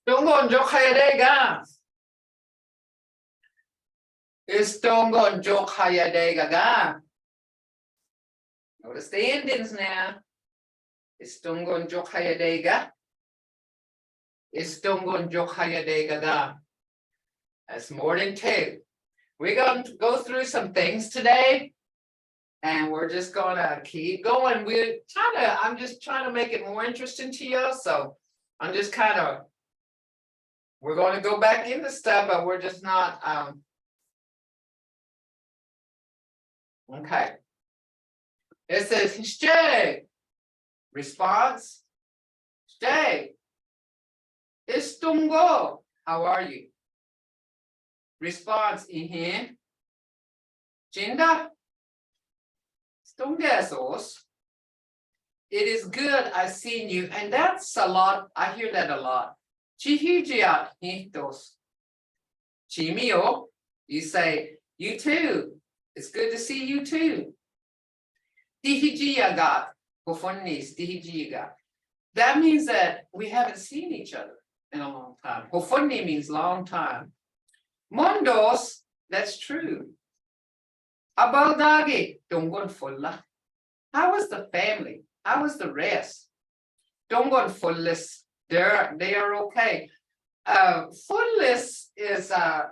Tungon Jokayadega. Istongon Jokayadega. Notice the endings now. Istongon Jokayadega. Istongon Jokayadega. That's more than two. We're going to go through some things today. And we're just gonna keep going. I'm just trying to make it more interesting to you. So I'm just we're going to go back into stuff, but we're just not, okay. It says, stay. Response, stay. Estungo, how are you? Response, ihe. Jinda. Stungesos. It is good I've seen you. And that's a lot. I hear that a lot. Chihijia hitos. Chimio. You say, you too. It's good to see you too. Dihijiaga. Hofonis. Dihijiaga. That means that we haven't seen each other in a long time. Hofoni means long time. Mondos, that's true. Abaldagi, Dongon Fulla. How was the family? How was the rest? Dongon Fullis, they are okay. Fullis is a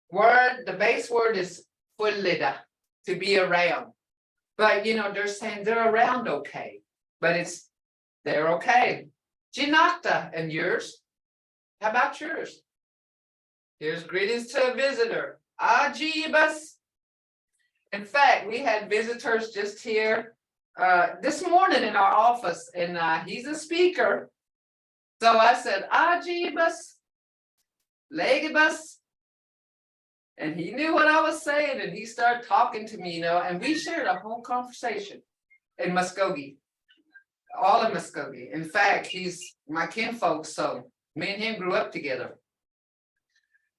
word, the base word is fullida, to be around. But they're saying they're around okay, but they're okay. Ginakta, and yours? How about yours? Here's greetings to a visitor. Ajibas. In fact, we had visitors just here this morning in our office, and he's a speaker. So I said, Ajibas, Legibus. And he knew what I was saying, and he started talking to me, and we shared a whole conversation in Muskogee, all in Muskogee. In fact, he's my kinfolk, so me and him grew up together.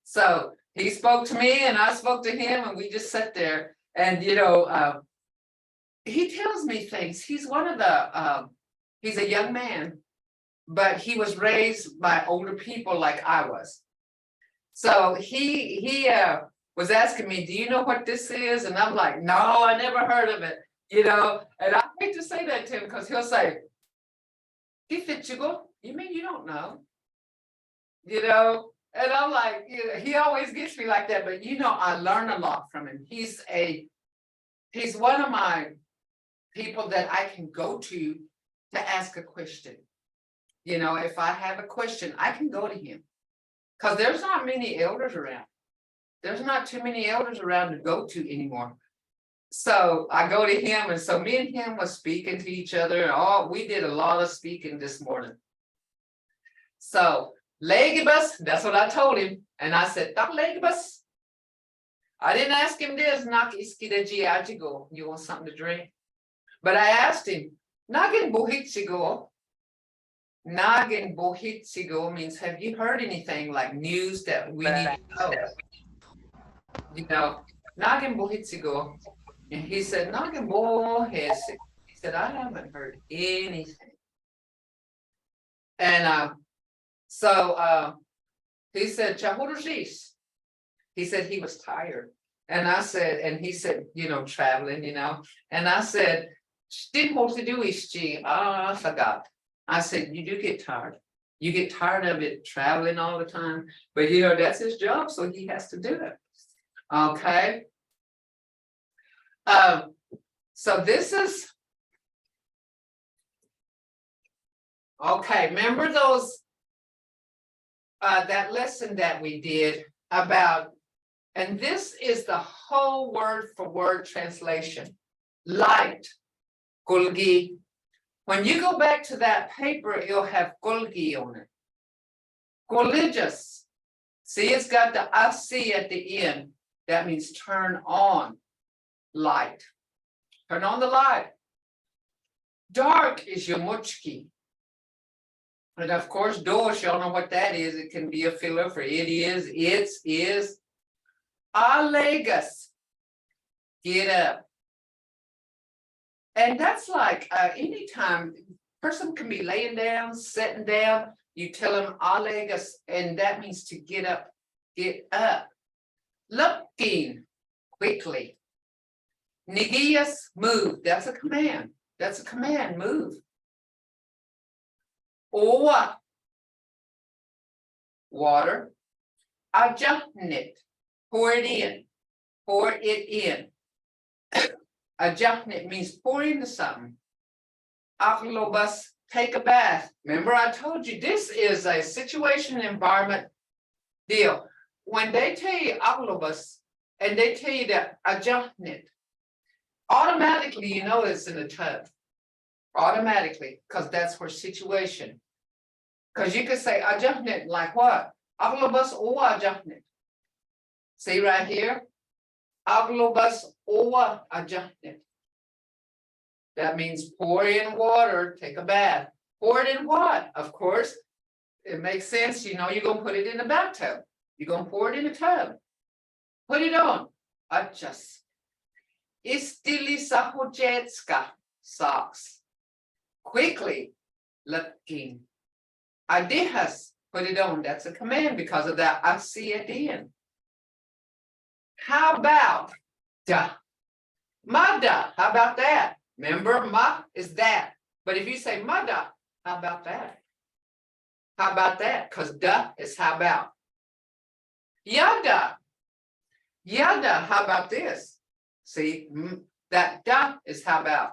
So he spoke to me, and I spoke to him, and we just sat there. And he tells me things. He's one of the he's a young man, but he was raised by older people like I was. So he was asking me, do you know what this is? And I'm like, no, I never heard of it, and I hate to say that to him because he'll say, you mean you don't know? And I'm like, he always gets me like that, but I learn a lot from him. He's one of my people that I can go to ask a question. If I have a question, I can go to him because there's not many elders around. There's not too many elders around to go to anymore. So I go to him, and so me and him was speaking to each other. We did a lot of speaking this morning. So Legibus, that's what I told him. And I said, Doc Legibus. I didn't ask him this, you want something to drink? But I asked him, Nagin Bohitsigo. Nagin Bohitsigo means, have you heard anything like news that we need to know? Nagin Bohitsigo. And he said, Nagin Bohitsig. He said, I haven't heard anything. And so he said, Chahurushis. He said he was tired. And I said, and he said, traveling, And I said, I forgot. I said, you do get tired. You get tired of it traveling all the time. But that's his job, so he has to do it. Okay. So this is okay. Remember those that lesson that we did about, and this is the whole word for word translation. Light, Gulgi. When you go back to that paper, it'll have Gulgi on it. Religious. See, it's got the asi at the end. That means turn on light. Turn on the light. Dark is Yomuchki. And of course, dosh, y'all know what that is. It can be a filler for it is. Alegas. Get up. And that's like anytime person can be laying down, sitting down, you tell him alegas, and that means to get up, get up. Looking quickly. Nigias, move. That's a command. That's a command, move. Or water. Ajahnet, pour it in. Pour it in. Ajahnet means pour into something. Aklobus, take a bath. Remember, I told you this is a situation environment deal. When they tell you aklobus and they tell you that ajahnet, automatically you know it's in a tub. Automatically, because that's her situation. Because you could say ajahnet like what? Aklobus or ajahnet. See right here? Aklobus or ajahnet. That means pour in water, take a bath. Pour it in what? Of course, it makes sense. You know, you're going to put it in a bathtub. You're going to pour it in a tub. Put it on. Adjust. Istilisahojetska socks. Quickly looking. Adihas, put it on. That's a command because of that. I see it in. How about da? Mada, how about that? Remember, ma is that. But if you say mada, how about that? How about that? Because da is how about. Yada. Yada, how about this? See, that da is how about.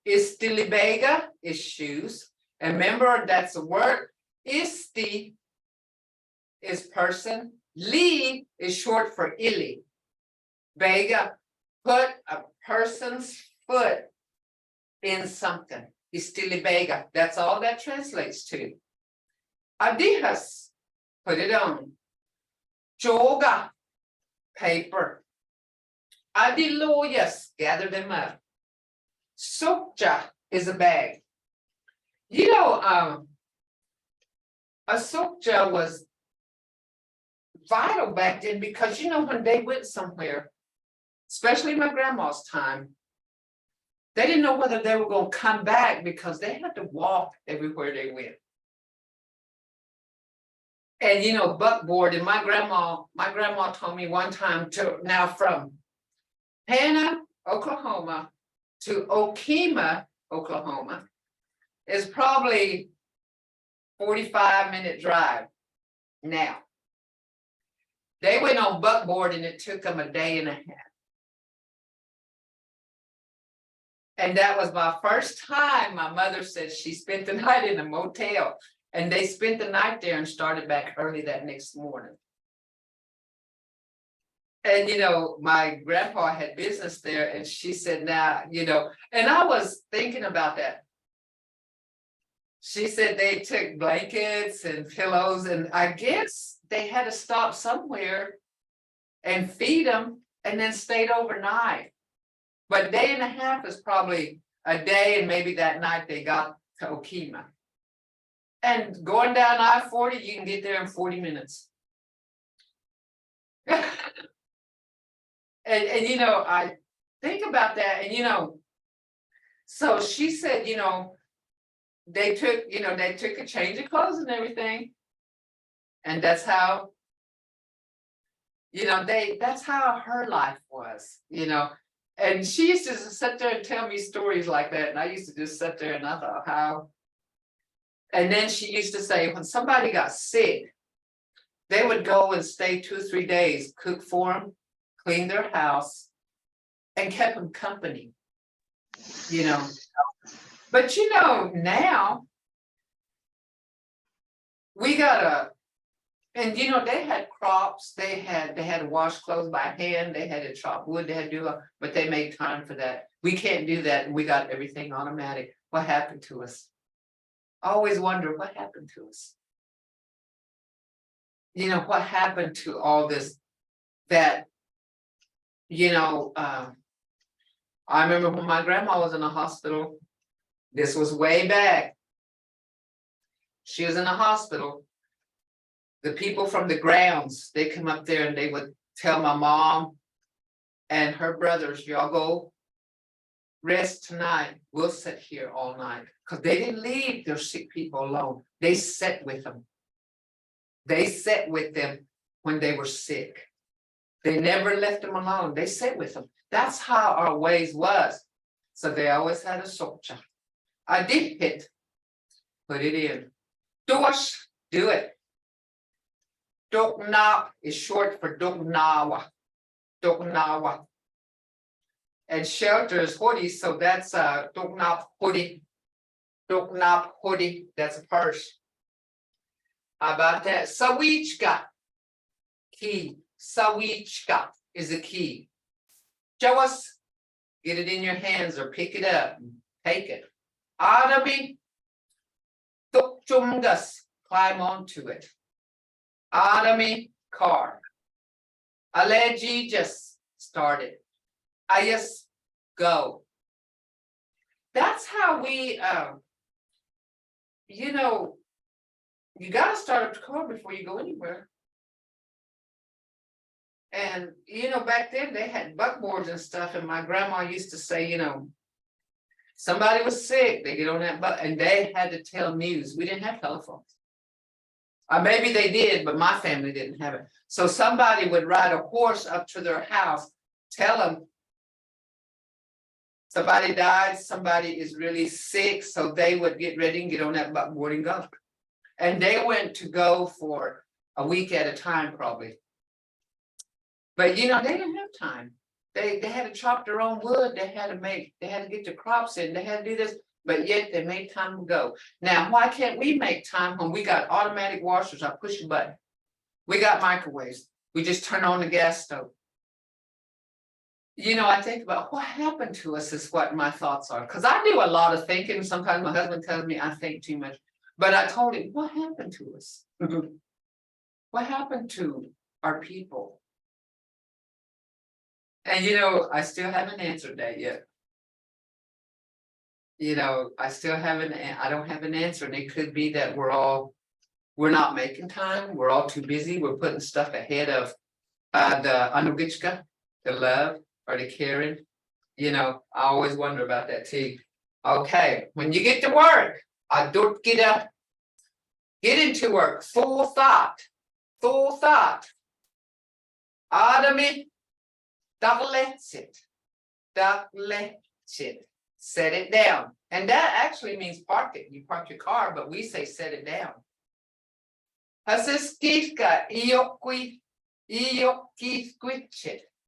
Istilibega is shoes. And remember, that's a word. Isti is person. Li is short for ili. Bega, put a person's foot in something. Istilibega. That's all that translates to. Adihas, put it on. Joga, paper. Adiloyas, gather them up. Sokja is a bag. You know, a sokja was vital back then because, you know, when they went somewhere, especially my grandma's time, they didn't know whether they were going to come back because they had to walk everywhere they went. And, you know, buckboard, and my grandma told me one time from Hannah, Oklahoma to Okemah, Oklahoma is probably 45-minute drive now. They went on buckboard and it took them a day and a half. And that was my first time. My mother said she spent the night in a motel, and they spent the night there and started back early that next morning. And, you know, my grandpa had business there, and she said, now, you know, and I was thinking about that. She said they took blankets and pillows, and I guess they had to stop somewhere and feed them and then stayed overnight. But a day and a half is probably a day, and maybe that night they got to Okemah. And going down I-40, you can get there in 40 minutes. And you know, I think about that, and you know, so she said, you know, they took a change of clothes and everything. And that's how, you know, that's how her life was, you know. And she used to sit there and tell me stories like that. And I used to just sit there and I thought, how. And then she used to say, when somebody got sick, they would go and stay 2 or 3 days, cook for them, clean their house, and kept them company, you know. But you know, now we and you know, they had crops, they had to wash clothes by hand, they had to chop wood, they had to do, but they made time for that. We can't do that, and we got everything automatic. What happened to us? I always wonder what happened to us. You know, what happened to all this that, you know, I remember when my grandma was in the hospital, this was way back. She was in the hospital. The people from the grounds, they come up there and they would tell my mom and her brothers, y'all go rest tonight. We'll sit here all night. Because they didn't leave their sick people alone. They sat with them. They sat with them when they were sick. They never left them alone. They sat with them. That's how our ways was. So they always had a soldier. I did it. Put it in. Tues, do it. Dokna is short for Doknawa. Doknawa. And shelter is hoodie, so that's Doknap hoodie. Doknap hoodie, that's a purse. How about that? Sawichka. Key. Sawichka is a key. Show us. Get it in your hands or pick it up and take it. Adami. Tukchumgas. Climb onto it. Adami. Car. Aleji just started. Ayas. Go. That's how we, you know, you got to start a car before you go anywhere. And, you know, back then they had buckboards and stuff. And my grandma used to say, you know, somebody was sick, they get on that buck and they had to tell news. We didn't have telephones. Maybe they did, but my family didn't have it. So somebody would ride a horse up to their house, tell them somebody died, somebody is really sick. So they would get ready and get on that buckboard and go. And they went to go for a week at a time, probably. But you know, they didn't have time. They had to chop their own wood. They had to get the crops in. They had to do this, but yet they made time to go. Now, why can't we make time when we got automatic washers? I push a button. We got microwaves. We just turn on the gas stove. You know, I think about what happened to us is what my thoughts are. Because I do a lot of thinking. Sometimes my husband tells me I think too much. But I told him, what happened to us? What happened to our people? And you know, I still haven't answered that yet. You know, I don't have an answer. And it could be that we're not making time. We're all too busy. We're putting stuff ahead of the anugichka, the love or the caring. You know, I always wonder about that too. Okay, when you get to work, I don't get into work. Full thought. Adami. It. Set it down. And that actually means park it. You park your car, but we say set it down.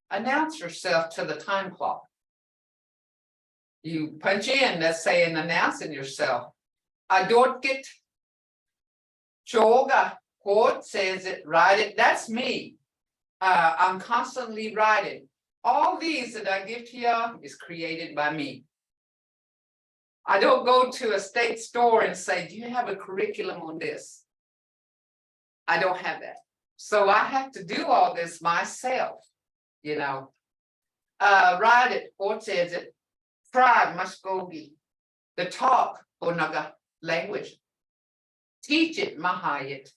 Announce yourself to the time clock. You punch in, that's saying announcing yourself. I don't get Choga. Quote says it, write it. That's me. I'm constantly writing. All these that I give to you is created by me. I don't go to a state store and say, do you have a curriculum on this? I don't have that. So I have to do all this myself, you know. Write it, or says it, try Muskogee. The talk, Onaga language. Teach it, Mvhayv.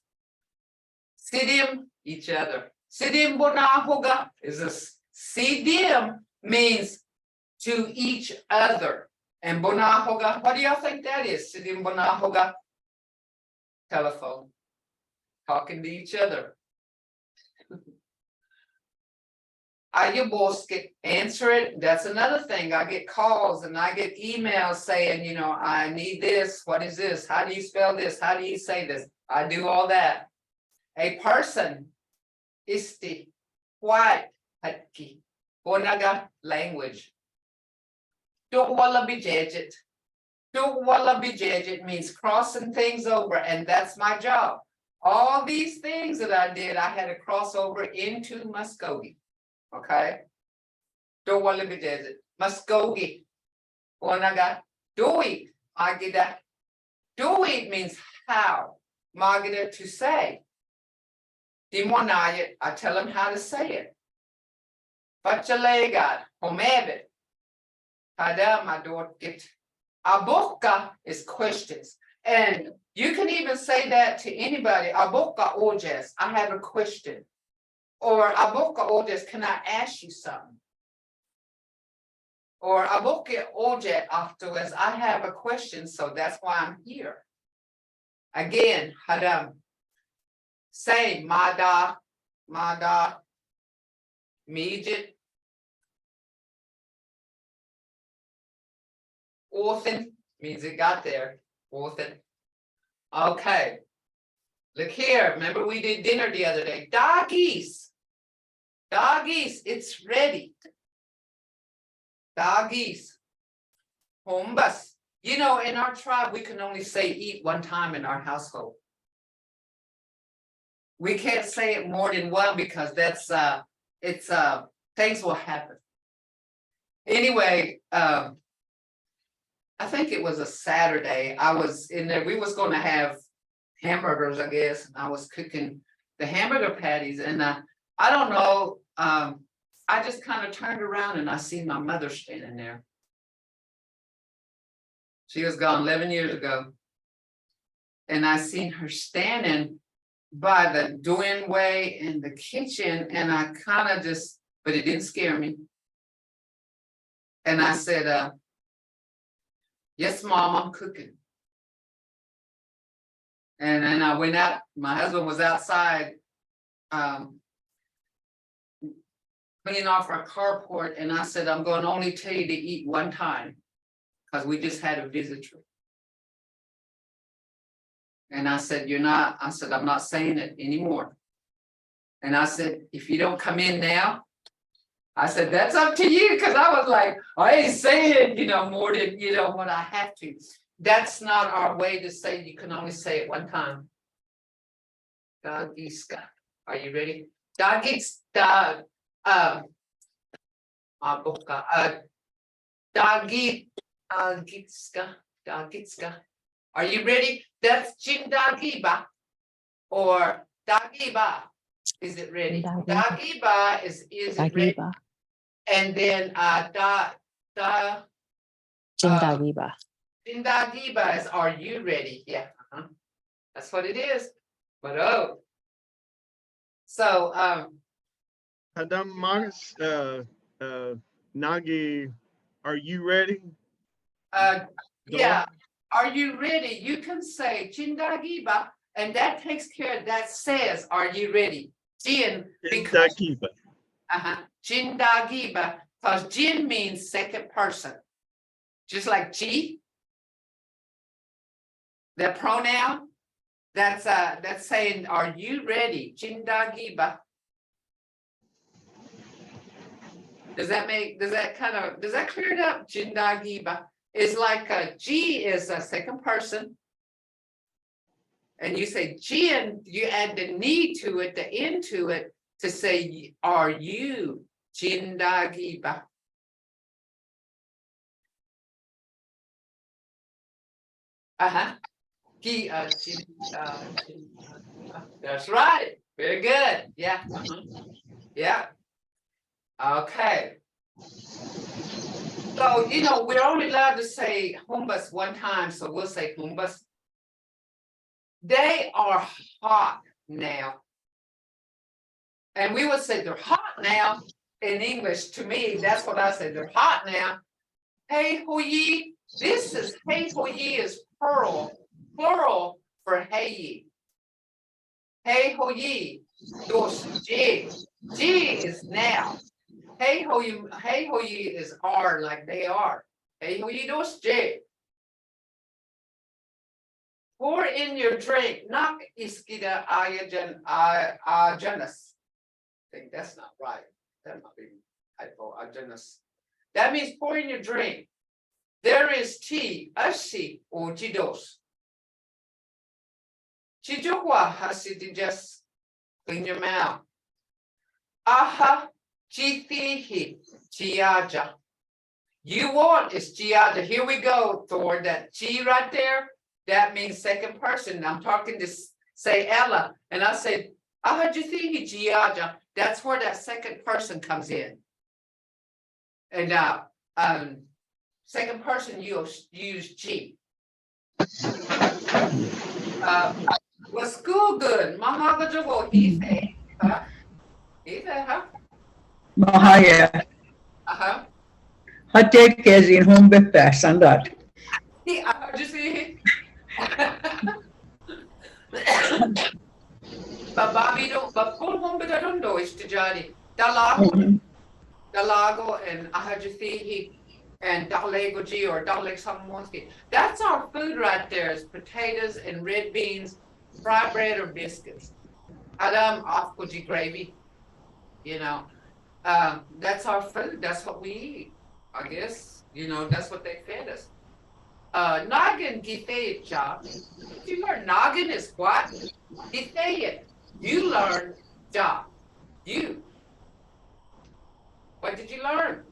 Sidim, each other. Sidim Bonahoga is a Sidim means to each other. And Bonahoga, what do y'all think that is? Sidim Bonahoga? Telephone. Talking to each other. Ayuboske, answer it. That's another thing. I get calls and I get emails saying, you know, I need this. What is this? How do you spell this? How do you say this? I do all that. A person. Isti. White. Hatki. Bonaga language. Don't walla be judged. Don't walla be judged means crossing things over, and that's my job. All these things that I did, I had to cross over into Muskogee. Okay. Don't walla be judged. Muskogee. Bonaga. Do it. Agida. Do it means how. Magida to say. Dimonayat, I tell them how to say it. Bachalegat, homebit. Padama don't get. Aboka is questions. And you can even say that to anybody. Aboka ojes, I have a question. Or Aboka ojes, can I ask you something? Or aboke oje afterwards. I have a question, so that's why I'm here. Again, hadam. Say mada, mijit. Orphan means it got there. Orphan. Okay. Look here. Remember we did dinner the other day. Doggies. Doggies, it's ready. Doggies. Hombas. You know, in our tribe, we can only say eat one time in our household. We can't say it more than one because that's things will happen. Anyway, I think it was a Saturday. I was in there. We was going to have hamburgers, I guess. I was cooking the hamburger patties, and I don't know. I just kind of turned around and I seen my mother standing there. She was gone 11 years ago, and I seen her standing by the doorway in the kitchen, and I kind of just, but it didn't scare me. And I said, yes, Mom, I'm cooking. And then I went out, my husband was outside cleaning off our carport, and I said, I'm going to only tell you to eat one time because we just had a visitor. And I said, I'm not saying it anymore. And I said, if you don't come in now, I said, that's up to you, because I was like, I ain't saying, more than, what I have to. That's not our way to say, you can only say it one time. Doggiska. Are you ready? Doggiska. Doggiska. Are you ready? That's Jindagiba or Dagiba. Is it ready? Dagiba is ready. And then Jindagiba. Jindagiba is are you ready? Yeah, that's what it is. But so Adam Marcus, Nagi, are you ready? yeah. Are you ready? You can say Jindagiba, and that takes care of that says, are you ready? Jin, because Jindagiba, because Jin means second person. Just like Ji, the pronoun, that's saying, are you ready? Jindagiba. Does that clear it up? Jindagiba. Is like a G is a second person. And you say G and you add the need to it, the end to it, to say, are you Jindagiba? That's right. Very good. Yeah. Yeah. Okay. So, we're only allowed to say humbas one time, so we'll say humbas. They are hot now. And we would say they're hot now in English. To me, that's what I say. They're hot now. Hey hoyi. This is hey hoyi is plural for hey. Hey hoyi. Dos G. G is now. Hey hoyi is are like they are. Hey hoyi dos J. Pour in your drink. Knock iskida ajanas. I think that's not right. That might be hypo ajanas. That means pour in your drink. There is tea, ashi or jidos. Chijukwa hasidi just clean your mouth. Aha. Chithihi, Chiaja. You want is Chiaja. Here we go, Thor. That Chi right there, that means second person. I'm talking to say Ella, and I say, Ahajithihi Chiaja. That's where that second person comes in. And second person you use Chi. Was school good? Mahagajago, Ife. Ife, huh? Mahaya. Hatékezén honbepe sandat. He, I heard you see. But Bobby don't, but full home, but I don't know, it's the Johnny. Dalago and Ahajafihi and Dalego G or Daleg Samonski. That's our food right there is potatoes and red beans, fried bread or biscuits. Adam Afkoji gravy, you know. That's our food. That's what we eat. I guess, you know, that's what they fed us. Noggin Githea. Did you learn noggin is what? Githea. You learned job. You. What did you learn?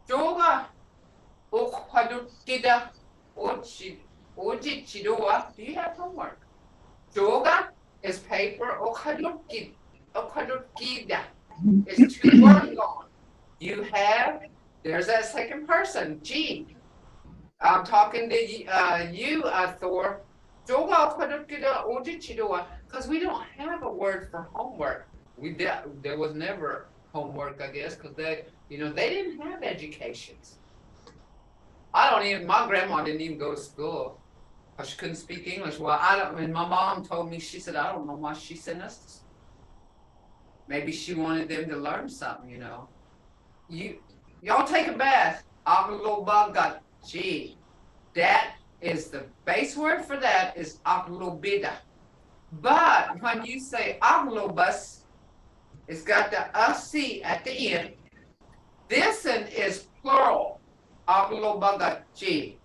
Joga. Okwadutida. Ojichidoa. Do you have homework? Joga is paper. Okadukid. Okadukida is to work on. You have, there's that second person, G. I'm talking to you, Thor. Because we don't have a word for homework. There was never homework, I guess, because they, you know, they didn't have educations. My grandma didn't even go to school. She couldn't speak English. Well, and my mom told me, she said, I don't know why she sent us to school. Maybe she wanted them to learn something, you know. Y'all take a bath. Gee, that is the base word for that is aglobida. But when you say aglobus, it's got the "-c" at the end. This one is plural. Aglobagachi.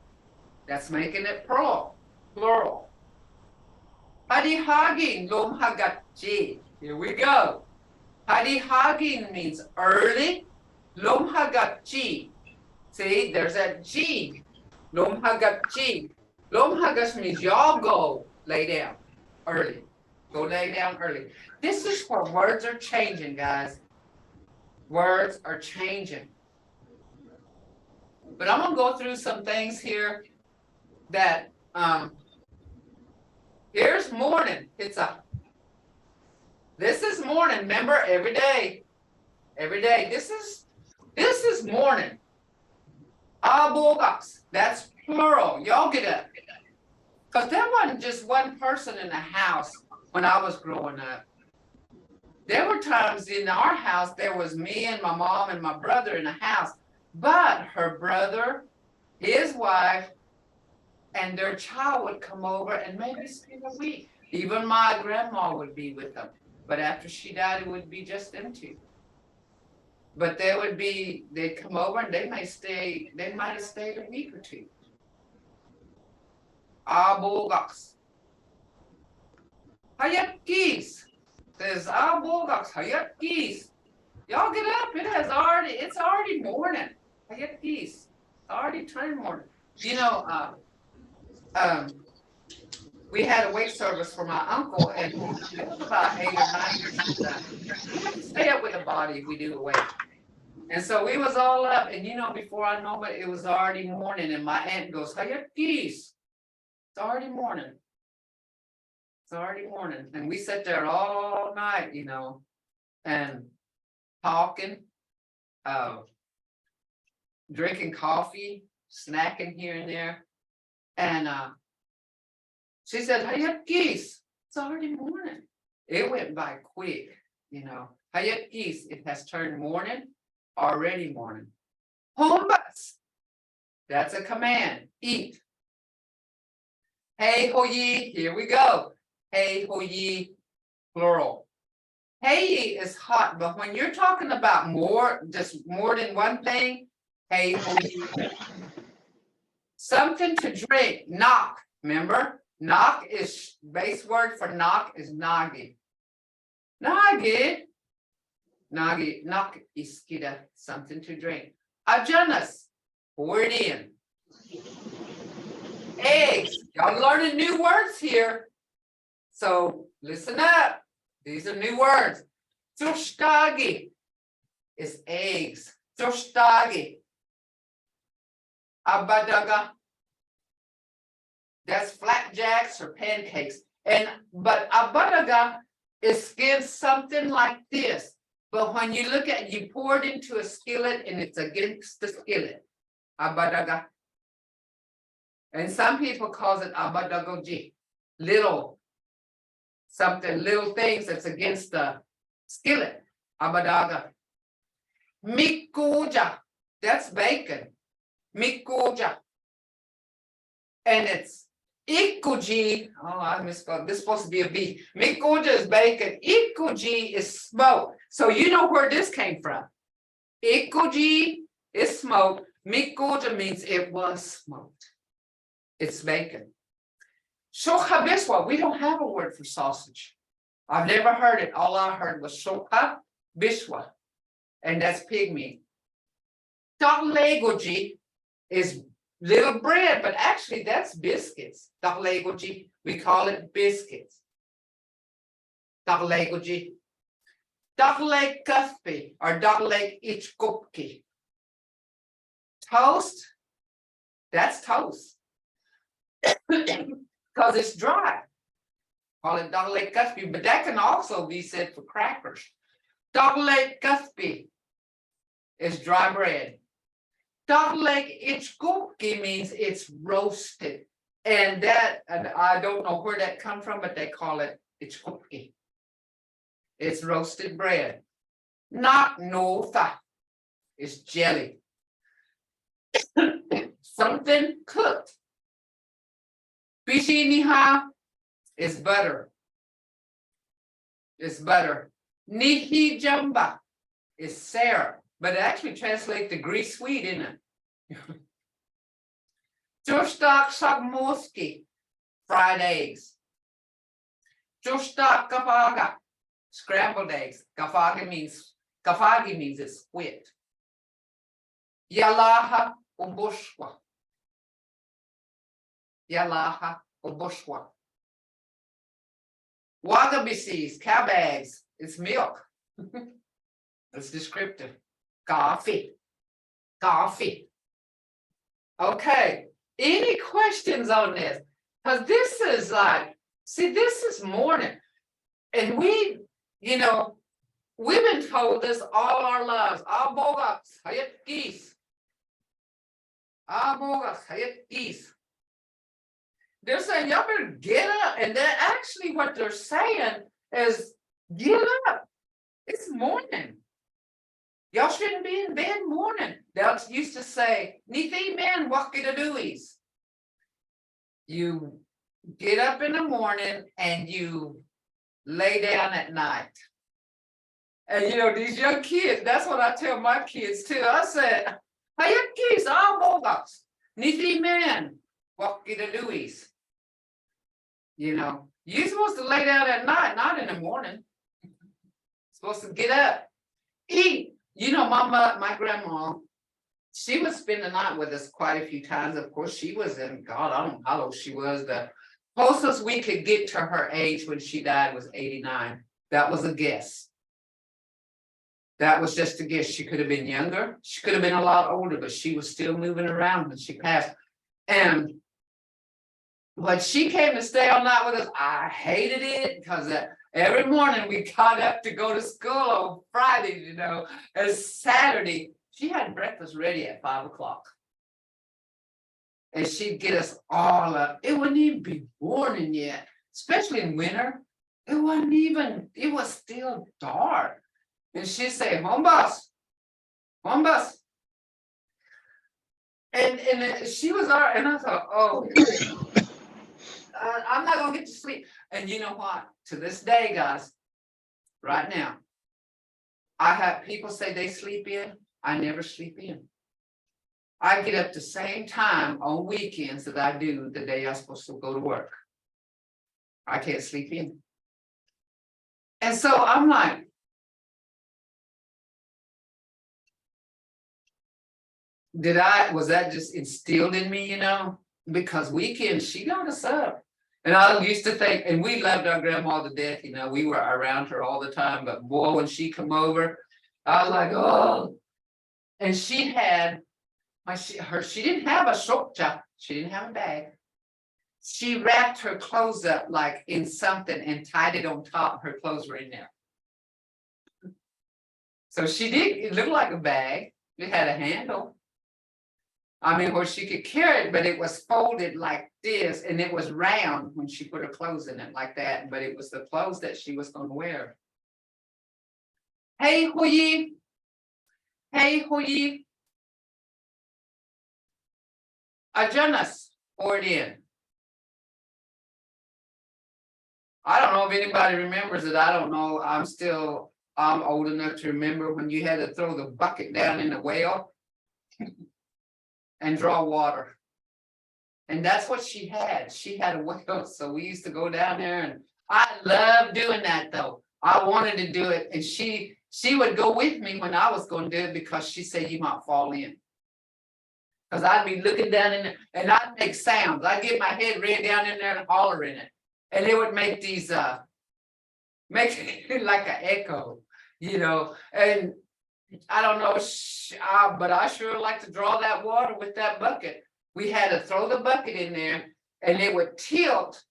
That's making it plural. Plural. Hadihagin lomhagachi. Here we go. Hadihagin means early. Lomhagachi. See, there's that G. Lomhagachi. Lomhagas means y'all go lay down early. Go lay down early. This is where words are changing, guys. Words are changing. But I'm gonna go through some things here that here's morning. This is morning. Remember, every day. Every day. This is morning. Abogas. That's plural. Y'all get up. Because there wasn't just one person in the house when I was growing up. There were times in our house, there was me and my mom and my brother in the house, but her brother, his wife, and their child would come over and maybe spend a week. Even my grandma would be with them. But after she died, it would be just them two. But they'd come over and they might have stayed a week or two. Abogas. Hayat geese. Says Abogas, Hayat geese. Y'all get up. It's already morning. Hayat geese. Already turned morning. You know, we had a wake service for my uncle, and it was about 8 or 9 years old. We have to stay up with the body if we do a wake. And so we was all up, and you know, before I know it was already morning, and my aunt goes, Hayat geese. It's already morning. It's already morning. And we sat there all night, you know, and talking, drinking coffee, snacking here and there. And she said, Hayat geese. It's already morning. It went by quick, you know. Hayat geese, it has turned morning, already morning. Home bus. That's a command. Eat. Hey ho ye, here we go. Hey ho ye, plural. Hey ye is hot, but when you're talking about just more than one thing, hey ho ye. Something to drink, knock, remember? Knock is, base word for knock is nagi. Nagi. Nagi, knock is kida, something to drink. Ajanas, pour it in. Eggs, y'all learning new words here. So listen up. These are new words. Toshtagi is eggs. Toshtagi. Abadaga. That's flapjacks or pancakes. But abadaga is skin something like this. But when you look at, you pour it into a skillet and it's against the skillet. abadaga. And some people calls it abadagoji, little something, little things that's against the skillet, abadaga. Mikuja, that's bacon, mikuja. And it's ikuji, oh, I misspelled, this is supposed to be a B. Mikuja is bacon, ikuji is smoke. So you know where this came from. Ikuji is smoke, mikuja means it was smoked. It's bacon. Shocha biswa, we don't have a word for sausage. I've never heard it. All I heard was shocha biswa, and that's pig meat. Daklegoji is little bread, but actually that's biscuits. Daklegoji, we call it biscuits. Daklegoji. Dakleg cuthby or dakleg ichkopki. Toast, that's toast. Because it's dry. Call it dakleg cuthby, but that can also be said for crackers. Dakleg cuthby is dry bread. Dakleg ichkopki means it's roasted. And I don't know where that comes from, but they call it ichkopki. It's roasted bread. Not notha is jelly. Something cooked. Bishiniha is butter. It's butter. Nihi jamba is syrup, but it actually translates to grease sweet, isn't it? Jostak sagmoski, fried eggs. Jostak kafaga, scrambled eggs. Kafagi means it's squid. Yalaha ubushwa. Yalaha ubushwa. Wagabisis, cow bags, it's milk. It's descriptive. Coffee. Coffee. Okay. Any questions on this? Because this is like, see, this is morning. And we, you know, we've been told this all our lives. Abogas, hayat geese. Abogas, hayat geese. They're saying, y'all better get up. And then actually what they're saying is, get up. It's morning. Y'all shouldn't be in bed morning. They used to say, Nithi men wakitaduis. You get up in the morning and you lay down at night. And you know, these young kids, that's what I tell my kids too. I said, Hayakis, abogas, Nithi men wakitaduis. You know, you're supposed to lay down at night, not in the morning. Supposed to get up, eat. You know, my grandma, she would spend the night with us quite a few times. Of course, she was in, God, I don't know how old she was. The closest we could get to her age when she died was 89. That was a guess. That was just a guess. She could have been younger. She could have been a lot older, but she was still moving around when she passed. And when she came to stay all night with us, I hated it because every morning we got up to go to school on Friday, you know, and Saturday, she had breakfast ready at 5 o'clock. And she'd get us all up. It wouldn't even be morning yet, especially in winter. It was still dark. And she'd say, home bus. And she was our, and I thought, oh, I'm not gonna get to sleep. And you know what? To this day, guys, right now, I have people say they sleep in. I never sleep in. I get up the same time on weekends that I do the day I'm supposed to go to work. I can't sleep in. And so I'm like, was that just instilled in me, you know? Because weekends, she got us up. And I used to think, and we loved our grandma to death, you know, we were around her all the time, but boy, when she come over, I was like, oh. And she had, she didn't have a shokja, she didn't have a bag. She wrapped her clothes up like in something and tied it on top, her clothes were in there. So she did, it looked like a bag, it had a handle. I mean, where she could carry it, but it was folded like this, and it was round when she put her clothes in it like that, but it was the clothes that she was gonna wear. Hey, Huyi. Hey, Huyi. Jonas, poured in. I don't know if anybody remembers it. I don't know. I'm old enough to remember when you had to throw the bucket down in the well and draw water. And that's what she had. She had a well, so we used to go down there, and I love doing that though. I wanted to do it, and she would go with me when I was going to do it because she said you might fall in. Because I'd be looking down in there and I'd make sounds. I'd get my head ready down in there and holler in it. And it would make these make it like an echo, you know. And I don't know, but I sure like to draw that water with that bucket. We had to throw the bucket in there and it would tilt.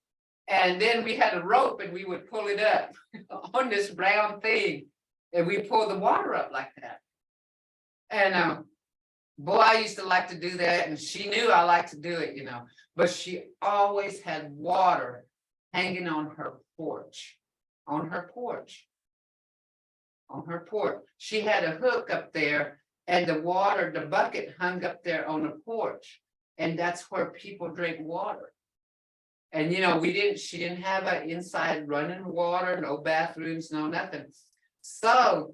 And then we had a rope and we would pull it up on this round thing. And we pull the water up like that. And boy, I used to like to do that. And she knew I liked to do it, you know. But she always had water hanging on her porch. On her porch. On her porch. She had a hook up there and the water, the bucket hung up there on the porch. And that's where people drink water. And you know, she didn't have an inside running water, no bathrooms, no nothing. So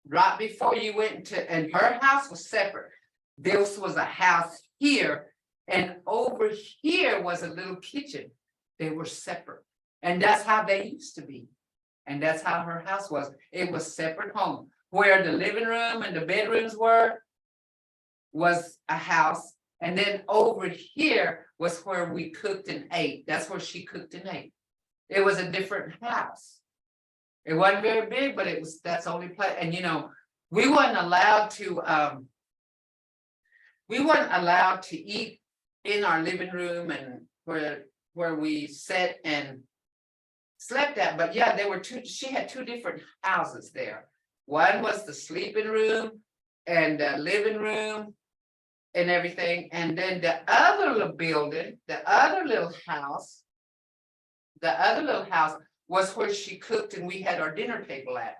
right before you went to, and her house was separate. This was a house here, and over here was a little kitchen. They were separate. And that's how they used to be. And that's how her house was. It was separate home. Where the living room and the bedrooms were was a house. And then over here was where we cooked and ate. That's where she cooked and ate. It was a different house. It wasn't very big, but that's the only place. And you know, we weren't allowed to eat in our living room and where we sat and slept at. But yeah, she had two different houses there. One was the sleeping room and the living room and everything. And then the other little building, the other little house was where she cooked and we had our dinner table at.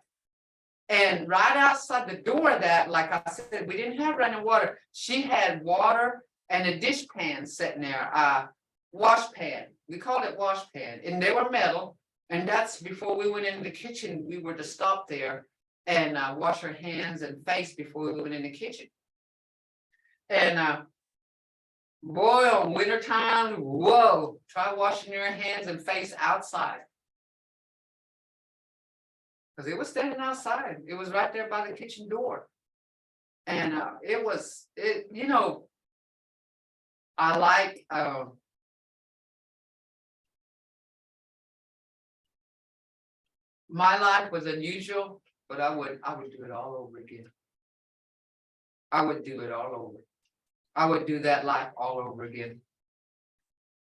And right outside the door of that, like I said, we didn't have running water. She had water and a dish pan sitting there, wash pan. We called it wash pan, and they were metal. And that's before we went into the kitchen, we were to stop there and wash our hands and face before we went in the kitchen. And boy, on winter time, whoa, try washing your hands and face outside. Because it was standing outside. It was right there by the kitchen door. And you know, I like my life was unusual, but I would do it all over again. I would do it all over. I would do that life all over again.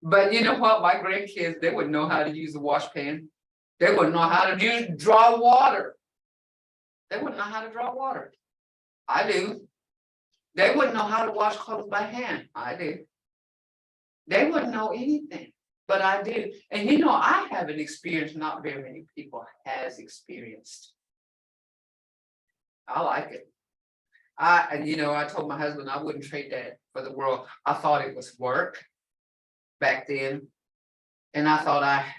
But you know what? My grandkids, they wouldn't know how to use a wash pan. They wouldn't know how to draw water. They wouldn't know how to draw water. I do. They wouldn't know how to wash clothes by hand. I do. They wouldn't know anything, but I do. And you know, I have an experience not very many people has experienced. I like it. You know, I told my husband I wouldn't trade that for the world. I thought it was work back then. And I thought I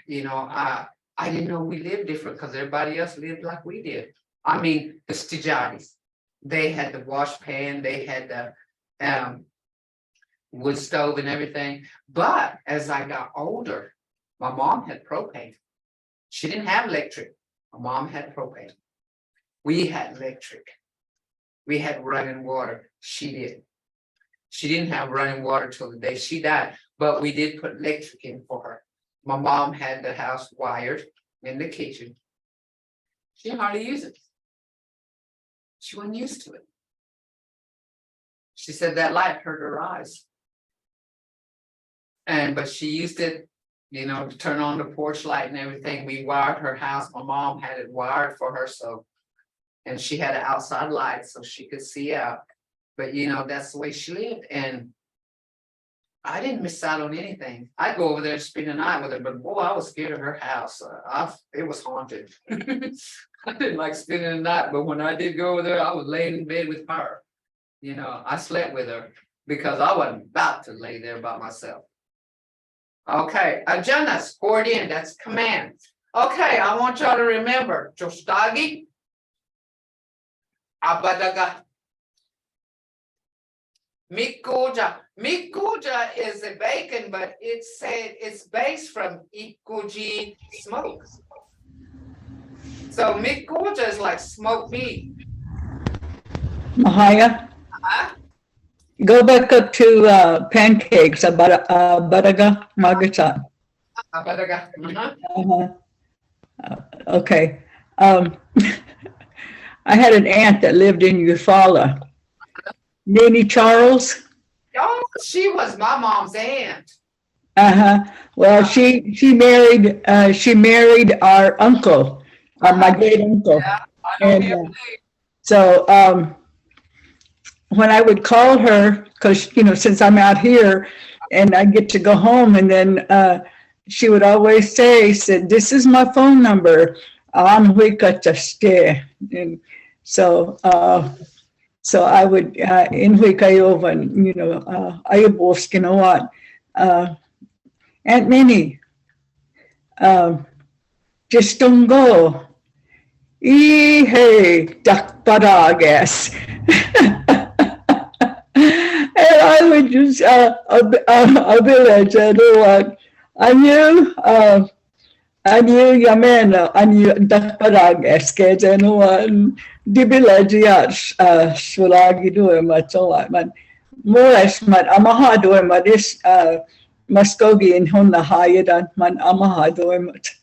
didn't know we lived different because everybody else lived like we did. I mean, the Stijatis, they had the wash pan, they had the wood stove and everything. But as I got older, my mom had propane. She didn't have electric. My mom had propane. We had electric. We had running water. She did. She didn't have running water till the day she died, but we did put electric in for her. My mom had the house wired in the kitchen. She hardly used it. She wasn't used to it. She said that light hurt her eyes. But she used it, you know, to turn on the porch light and everything. We wired her house. My mom had it wired for her, and she had an outside light so she could see out. But you know, that's the way she lived, and I didn't miss out on anything. I'd go over there and spend the night with her, but boy, I was scared of her house. It was haunted. I didn't like spending the night, but when I did go over there, I was laying in bed with her. You know, I slept with her because I wasn't about to lay there by myself. Okay, agenda scored in, that's command. Okay, I want y'all to remember, Jostagi, Abadaga, Mikuja. Mikuja is a bacon, but it's based from Ikuji smoke. So Mikuja is like smoked meat. Mahaya, Huh? go back up to pancakes, baraga magata. Abadaga. Okay. I had an aunt that lived in Eufaula. Nanny Charles. Oh, she was my mom's aunt. Well, she married our uncle, my great uncle. Yeah, I know And him. so when I would call her, because since I'm out here and I get to go home, and then she would always said, "This is my phone number. I'm Huikachaste." And so I would in Huikayovan, Ayubos, you know what? Aunt Minnie, just don't go. Hey, duck guess. And I would just a village, I know what I knew Yamena, I knew duck guess, kids, I know what the village yash Sulagi doing much all that man. More as man Amaha doing my this Muskogee in Hona Hayadan man Amaha doing much.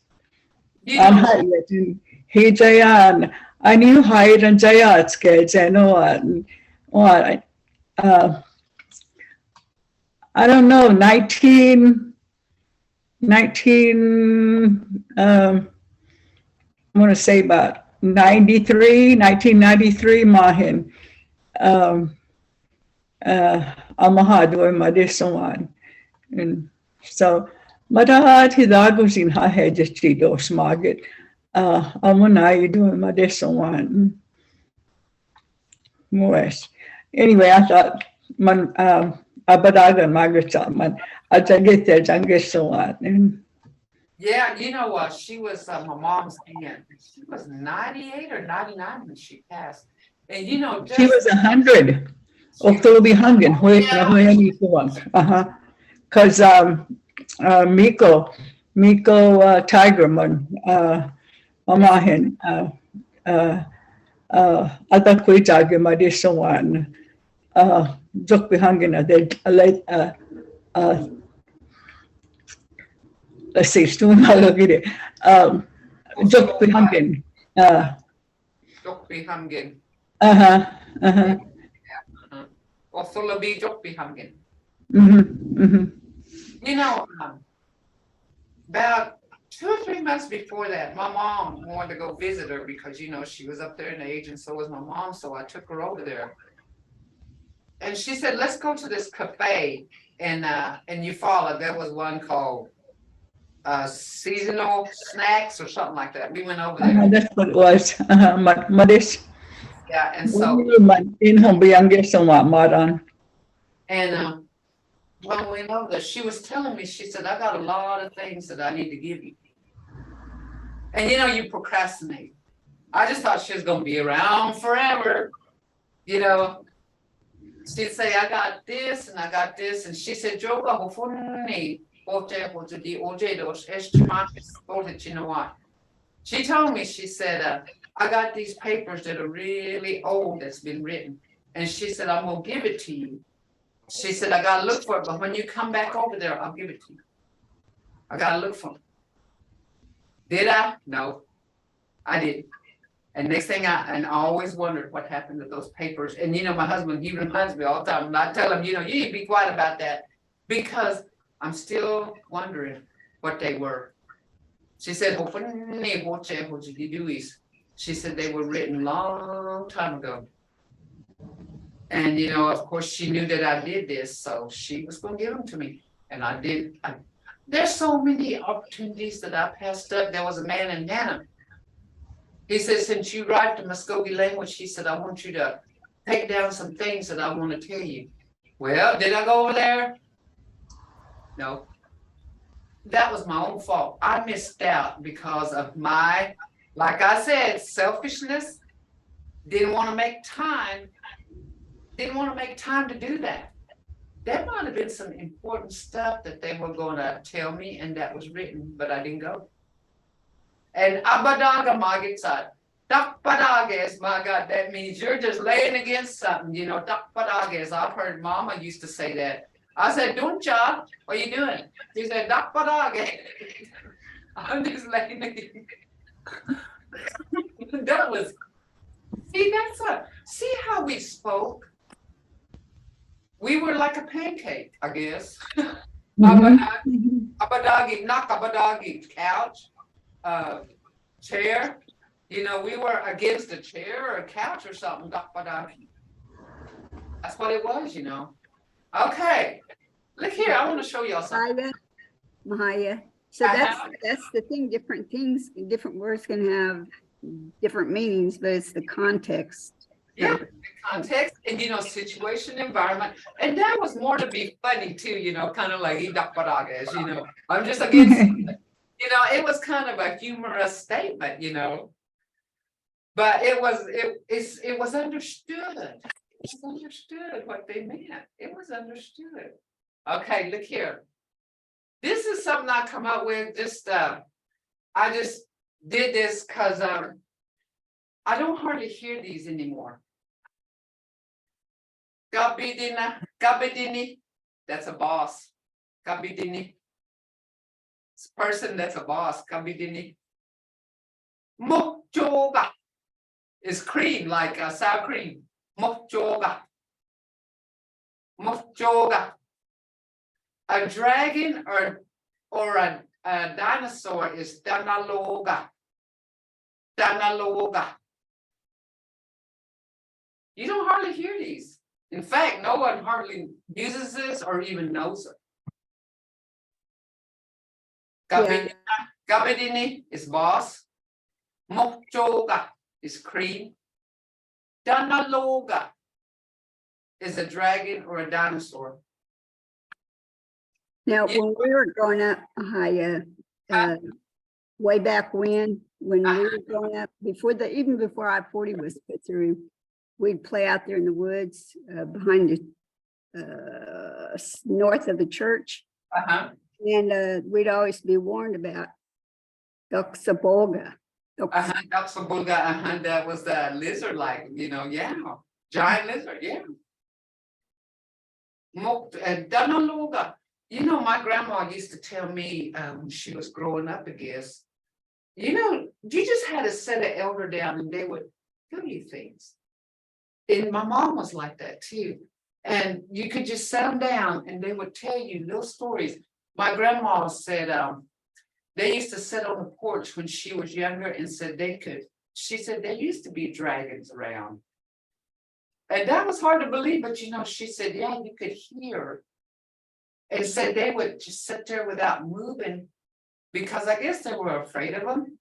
You I'm know, Hayat he Jayan. I knew Hayat and Jayat's kids, I know what I don't know, 19 I want to say about 1993 Mahin Amaha doing my this one. And so Madahat Hidagos in Hahed Chido Smaget. Amunai doing my this one. Moes. Anyway, I thought man Abadaga Margaret man I get there Jangus one. And yeah, you know what? She was my mom's aunt. She was 98 or 99 when she passed. And you know, she was 100. she- October Hungan, where I need to want. Because Miko Tigerman, Mamahin, Ata Kuitagi Madisawan, Jok Bihangina, let's see, Stu Malagiri, Jok Bihangin, Jokbi Hamgin. uh-huh. Othulabi Jokbi Hamgin. Mm-hmm. You know, about 2 or 3 months before that, my mom wanted to go visit her because, she was up there in age and so was my mom. So I took her over there. And she said, let's go to this cafe in Eufaula. There was one called Seasonal Snacks or something like that. We went over there. That's what it was. Madis. Yeah, and so, In home youngest somewhat modern. and when we went over there, she was telling me, she said, I got a lot of things that I need to give you. And you procrastinate. I just thought she was going to be around forever. She'd say, I got this and I got this. And she said, Joga, you know what? She told me, she said, I got these papers that are really old that's been written. And she said, I'm going to give it to you. She said, I got to look for it. But when you come back over there, I'll give it to you. I got to look for it. Did I? No, I didn't. And next thing I always wondered what happened to those papers. And my husband, he reminds me all the time. And I tell him, you need to be quiet about that because I'm still wondering what they were. She said, she said they were written long time ago. And, of course, she knew that I did this, so she was gonna give them to me. And I did. There's so many opportunities that I passed up. There was a man in Nana. He said, since you write the Muskogee language, he said, I want you to take down some things that I want to tell you. Well, did I go over there? No. That was my own fault. I missed out because of my, like I said, selfishness. Didn't want to make time to do that. There might have been some important stuff that they were going to tell me and that was written, but I didn't go. And abadaga magitsat. Dakpadages, my God, that means you're just laying against something, dakpadages. I've heard Mama used to say that. I said, Duncha, what are you doing? She said, dakpadage. I'm just laying against. That was, see how we spoke? We were like a pancake, I guess. Abadagi, not abadagi, couch, chair. We were against a chair or a couch or something. That's what it was, Okay, look here. I want to show y'all something. Mvhayv. So that's the thing. Different things, different words can have different meanings, but it's the context. Yeah, context and situation, environment, and that was more to be funny too, kind of like I'm just against it was kind of a humorous statement, but it was understood. It was understood what they meant. It was understood. Okay, look here. This is something I come up with. I just did this because I don't hardly hear these anymore. Gabidini, that's a boss. Gabidini. It's a person that's a boss. Gabidini. Mokjoga is cream, like sour cream. Mokjoga. Mokjoga. A dragon or a dinosaur is Danaloga. Danaloga. You don't hardly hear these. In fact, no one hardly uses this or even knows it. Gabidini is boss. Mokjoga is cream. Danaloga is a dragon or a dinosaur. Now, when we were growing up, Mvhayv, way back when we were growing up, even before I-40 was put through, we'd play out there in the woods behind the north of the church. And we'd always be warned about Duxabolga. Duxabolga, that was the lizard like, giant lizard, yeah. Danaloga. My grandma used to tell me when she was growing up, I guess, you just had to set an elder down and they would tell you things. And my mom was like that too. And you could just set them down and they would tell you little stories. My grandma said they used to sit on the porch when she was younger and said she said there used to be dragons around. And that was hard to believe, but she said, yeah, you could hear. And said they would just sit there without moving because I guess they were afraid of them.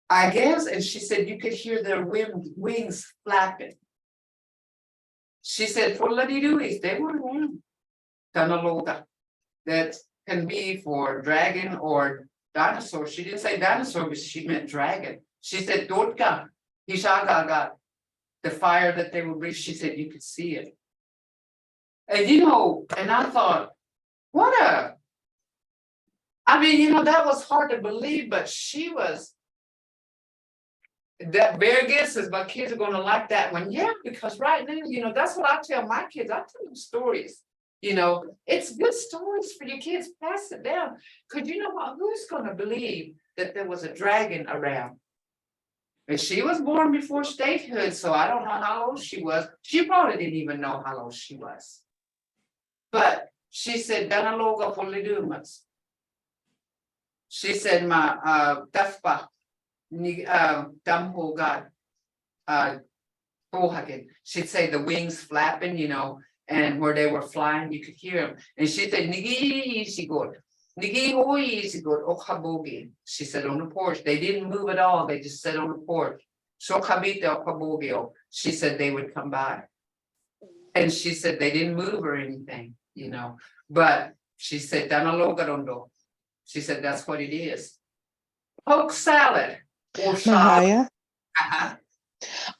I guess, and she said you could hear their wings flapping. She said for Ladiduis, they were around. Danaloga. That can be for dragon or dinosaur. She didn't say dinosaur, but she meant dragon. She said Dotka, Hishagaga, the fire that they would breathe. She said you could see it. And and I thought, that was hard to believe, but she was, that very guesses, my kids are going to like that one. Yeah, because right now, that's what I tell my kids. I tell them stories, it's good stories for your kids, pass it down. Because who's going to believe that there was a dragon around? And she was born before statehood, so I don't know how old she was. She probably didn't even know how old she was. But she said, Danaloga Polidumas. She said, my Dafpa, Damho God, Bullhugging. She'd say the wings flapping, you know, and where they were flying, you could hear them. And she'd say, Nigi sigod, Nigi hoi sigod, okabogi. She said on the porch. They didn't move at all. They just sat on the porch. Sokabite okabogio. She said they would come by. And she said they didn't move or anything, you know, but she said, Danalogarondo. She said, that's what it is. Poke salad. Or Mvhayv,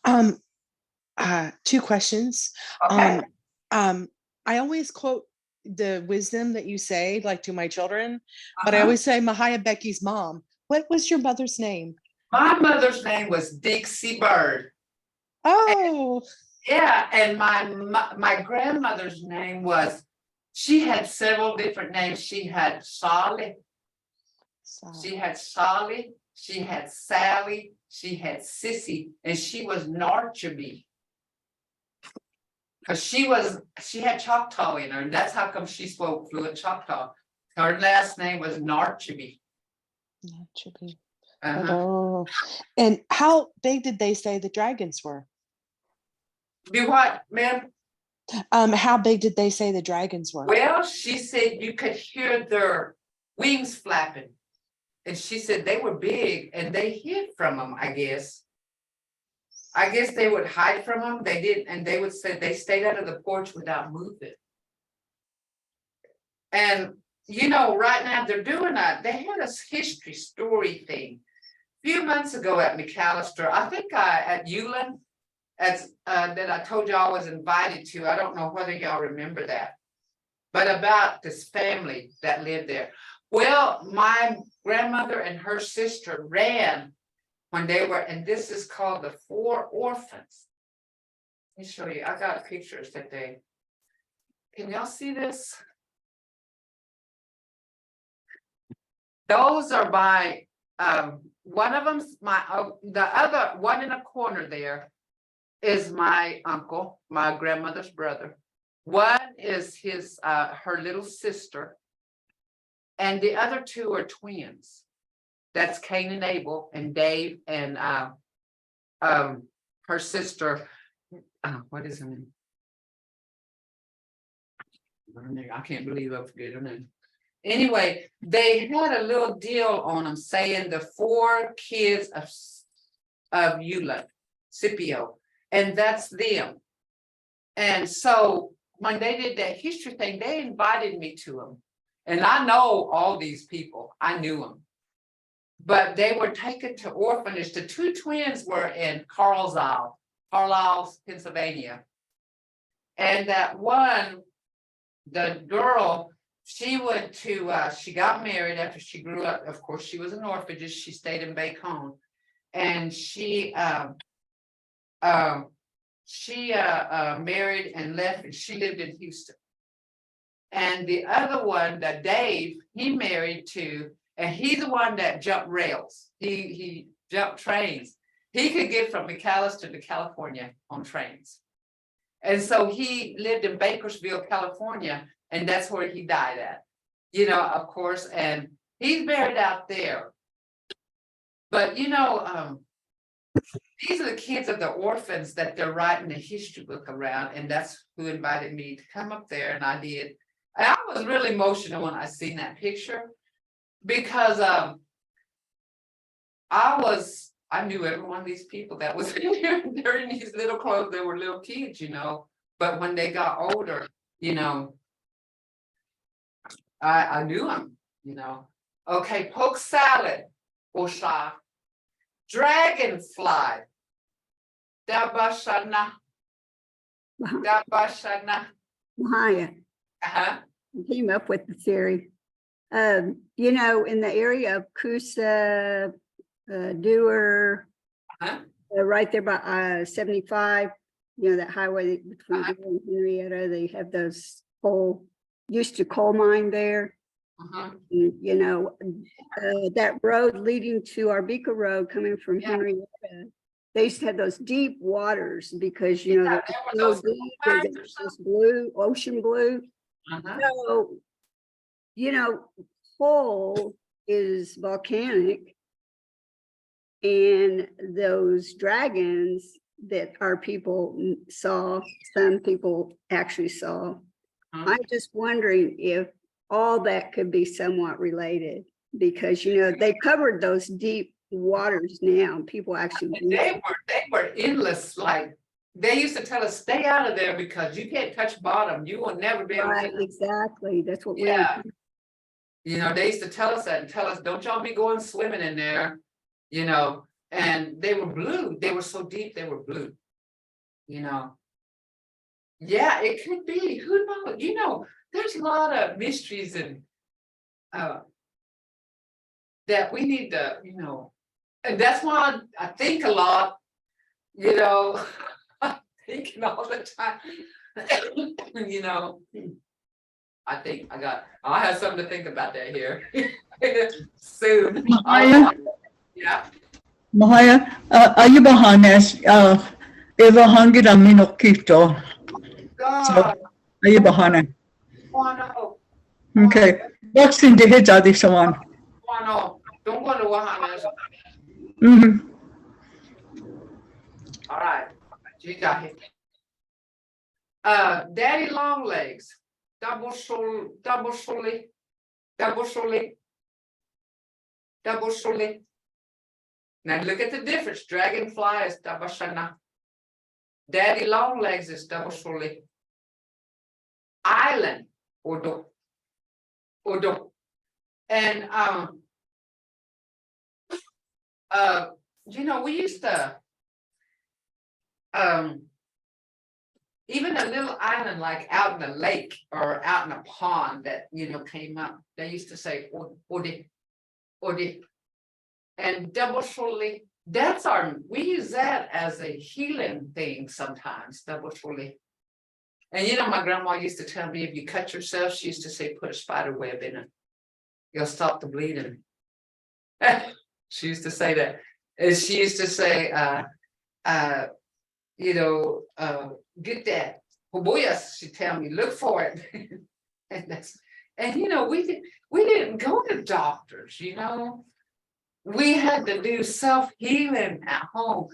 uh-huh. 2 questions. Okay. I always quote the wisdom that you say, like to my children, but I Uh-huh. always say Mvhayv, Becky's mom. What was your mother's name? My mother's name was Dixie Bird. Oh, Yeah, and my grandmother's name was, she had several different names. She had Solly, she had Solly, she had Sally, she had Sissy, and she was Narchaby. Cause she had Choctaw in her, and that's how come she spoke fluent Choctaw. Her last name was Narchaby. that should be. Uh-huh. Oh, and how big did they say the dragons were? Do what, ma'am? How big did they say the dragons were? Well, she said you could hear their wings flapping. And she said they were big and they hid from them, I guess. I guess they would hide from them. They didn't, and they would say they stayed out of the porch without moving. And you know, right now they're doing that. They had a history story thing a few months ago at McAllister. I think at Ulan, as that I told y'all I was invited to. I don't know whether y'all remember that, but about this family that lived there. Well, my grandmother and her sister ran when they were, and this is called the 4 orphans. Let me show you. I got pictures that they. Can y'all see this? Those are by one of them's my the other one in the corner there is my uncle, my grandmother's brother. One is his her little sister, and the other 2 are twins. That's Cain and Abel, and Dave, and her sister. What is her name? I can't believe I forget her name. Anyway, they had a little deal on them saying the 4 kids of Eula, Scipio, and that's them. And so when they did that history thing, they invited me to them. And I know all these people, I knew them. But they were taken to orphanage. The 2 twins were in Carlisle, Pennsylvania. And that one, the girl, she went to, she got married after she grew up. Of course, she was an orphanage. She stayed in Bacon. And she married and left, and she lived in Houston. And the other one, that Dave, he married to, and he's the one that jumped rails. He jumped trains. He could get from McAllister to California on trains. And so he lived in Bakersville, California, and that's where he died at, you know, of course, and he's buried out there. But, you know, these are the kids of the orphans that they're writing a history book around, and that's who invited me to come up there, and I did. And I was really emotional when I seen that picture, because I knew every one of these people that was in here. They're in these little clothes. They were little kids, you know, but when they got older, you know, I knew them, you know. Okay, poke salad, Osha. Dragonfly. Dabashana. Dabashana. Mvhayv Uh-huh. came up with the theory. You know, in the area of Coosa, Dewar, Uh-huh. right there by 75, you know, that highway between Dewar and Henrietta, they have those used to coal mine there. Uh-huh. You know, that road leading to Arbica Road coming from Yeah. Henrietta, they used to have those deep waters because, you know, Yeah, they're there were so those deep, mines or there's this blue, ocean blue. Uh-huh. So, you know, coal is volcanic, and those dragons that our people saw, some people actually saw. I'm just wondering if all that could be somewhat related, because, you know, they covered those deep waters now. People actually. They were endless, like, they used to tell us, stay out of there because you can't touch bottom. You will never be able Right, to. exactly. That's what we. Yeah. You know, they used to tell us that and tell us, don't y'all be going swimming in there, you know, and they were blue. They were so deep, they were blue. You know. Yeah, it could be. Who knows? You know, there's a lot of mysteries and that we need to, you know, and that's why I think a lot, you know, I'm thinking all the time. You know, I have something to think about that here. Soon. Mvhayv, Yeah. Mvhayv, ayun bahanes, Eva hangit ang minokito. God, Ayun bahane. Wano, Okay. What's in the head of this one? Wano, don't go to Wahanas. Mm-hmm. All right, you got it. Daddy long legs, double shoulder, double shoulder, double shoulder, double shoulder. Now look at the difference. Dragonfly is double shana. Daddy long legs is double shoulder. Island, odo, odo, and you know, we used to even a little island like out in the lake or out in a pond that, you know, came up, they used to say odi, odi. And double shoulder, that's we use that as a healing thing sometimes, double shoulder. And you know, my grandma used to tell me if you cut yourself, she used to say, put a spider web in it. You'll stop the bleeding. She used to say that. And she used to say, you know, get that. Hoboyas, she tell me, look for it. And you know, we didn't go to doctors, you know. We had to do self-healing at home.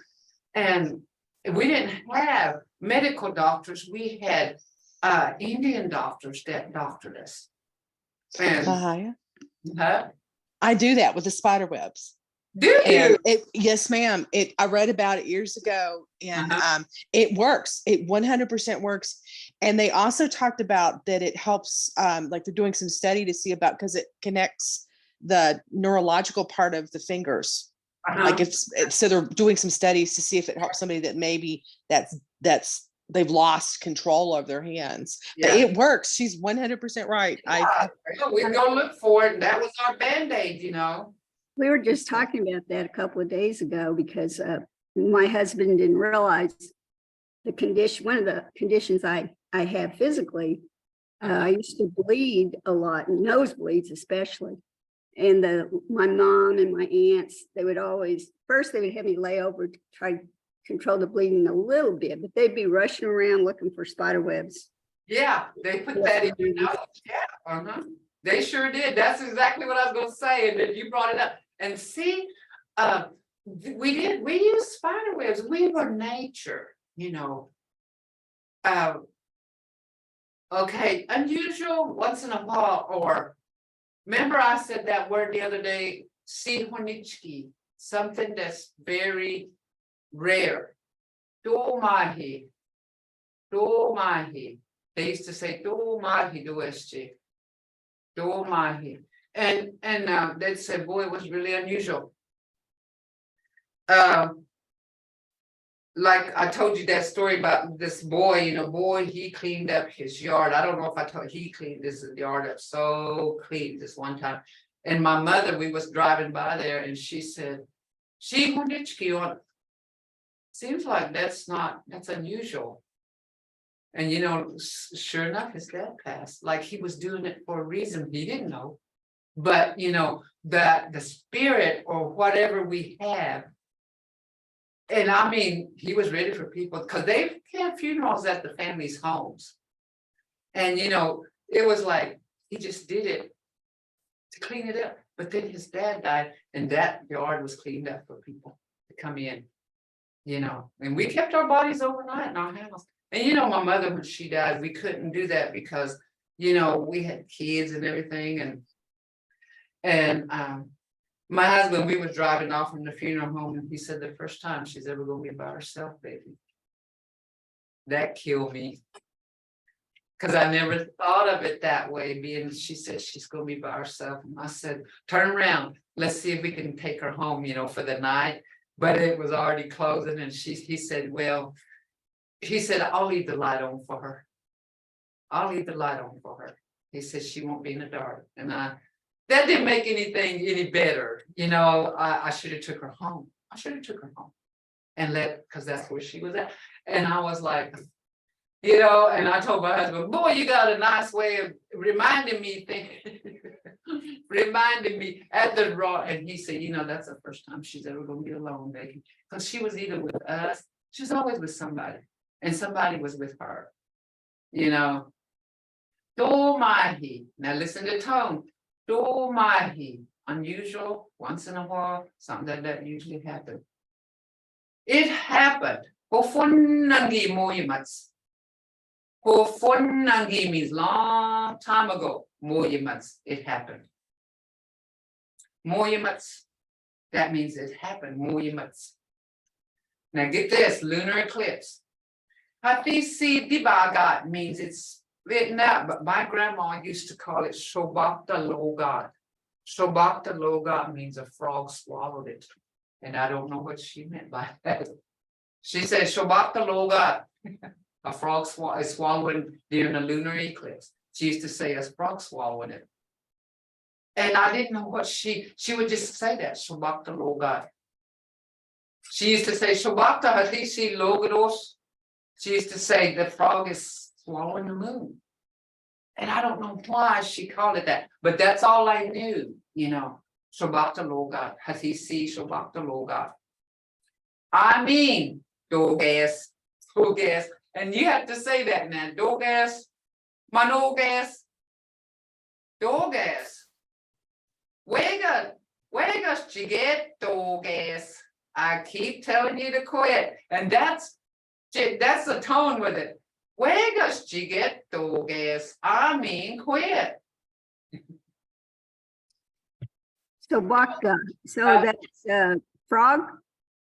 And we didn't have medical doctors. We had Indian doctors that doctored us. And Mvhayv, huh? I do that with the spider webs. Do And you? yes, ma'am. I read about it years ago, and it works. It 100% works. And they also talked about that it helps, like they're doing some study to see about, because it connects the neurological part of the fingers. Like so they're doing some studies to see if it helps somebody that maybe that's they've lost control of their hands. But Yeah. it works. She's 100% right. We'd go look for it, and that was our Band-Aid, you know. We were just talking about that a couple of days ago because my husband didn't realize the condition, one of the conditions I have physically, I used to bleed a lot, nosebleeds especially. And my mom and my aunts, they would always, first they would have me lay over to try to control the bleeding a little bit, but they'd be rushing around looking for spider webs. Yeah, they put that in your nose. Yeah, they sure did. That's exactly what I was gonna say, and then you brought it up. And see, we used spider webs. We were nature, you know. Okay, unusual once in a while, or remember I said that word the other day, sihonichki, something that's very rare. Domahi. Domahi. They used to say domahi doeschi. Domahi. And they'd say, boy, it was really unusual. Like I told you that story about this boy, you know, he cleaned up his yard. I don't know if I told he cleaned his yard up so clean this one time. And my mother, we was driving by there and she said, seems like that's unusual. And you know, sure enough, his dad passed. Like he was doing it for a reason he didn't know. But you know, the spirit or whatever we have. And I mean, he was ready for people because they had funerals at the family's homes. And you know, it was like he just did it to clean it up. But then his dad died, and that yard was cleaned up for people to come in. You know, and we kept our bodies overnight in our house. And you know, my mother, when she died, we couldn't do that because, you know, we had kids and everything and my husband, we was driving off from the funeral home and he said the first time she's ever gonna be by herself, baby. That killed me. Cause I never thought of it that way, being she said she's gonna be by herself. And I said, turn around, let's see if we can take her home, you know, for the night. But it was already closing and he said, well, he said, I'll leave the light on for her. I'll leave the light on for her. He said she won't be in the dark. And that didn't make anything any better. You know, I should have took her home. I should have took her home and because that's where she was at. And I was like, you know, and I told my husband, boy, you got a nice way of reminding me at the raw. And he said, you know, that's the first time she's ever gonna be alone, Becky. Because she was either with us, she was always with somebody, and somebody was with her, you know. Do mahi. Now listen to tone. Do mahi. Unusual, once in a while, something that usually happens. It happened. Hofunangi moyimats. Hofunangi means long time ago. Moyimats, it happened. Moyimats, that means it happened. Moyimats. Now get this, lunar eclipse. Hatisi dibagat means it's written out, but my grandma used to call it Shobakta Logat. Shobakta Logat means a frog swallowed it. And I don't know what she meant by that. She said Shobakta Logat. A frog is swallowing during a lunar eclipse. She used to say a frog swallowing it. And I didn't know what she would just say that, Shobakta Logat. She used to say Shobakta Hatishi Logados. She used to say the frog is swallowing the moon. And I don't know why she called it that, but that's all I knew, you know. Shobakta Logat, Hatisi Shobakta Logat. I mean, Dogas, Dogas. And you have to say that now, Dogas, Manogas, Dogas. Wegas Chiget Dogas. I keep telling you to quit. And that's the tone with it. Wegas Chiget Dogas. I mean quit. So Baka, so that's frog?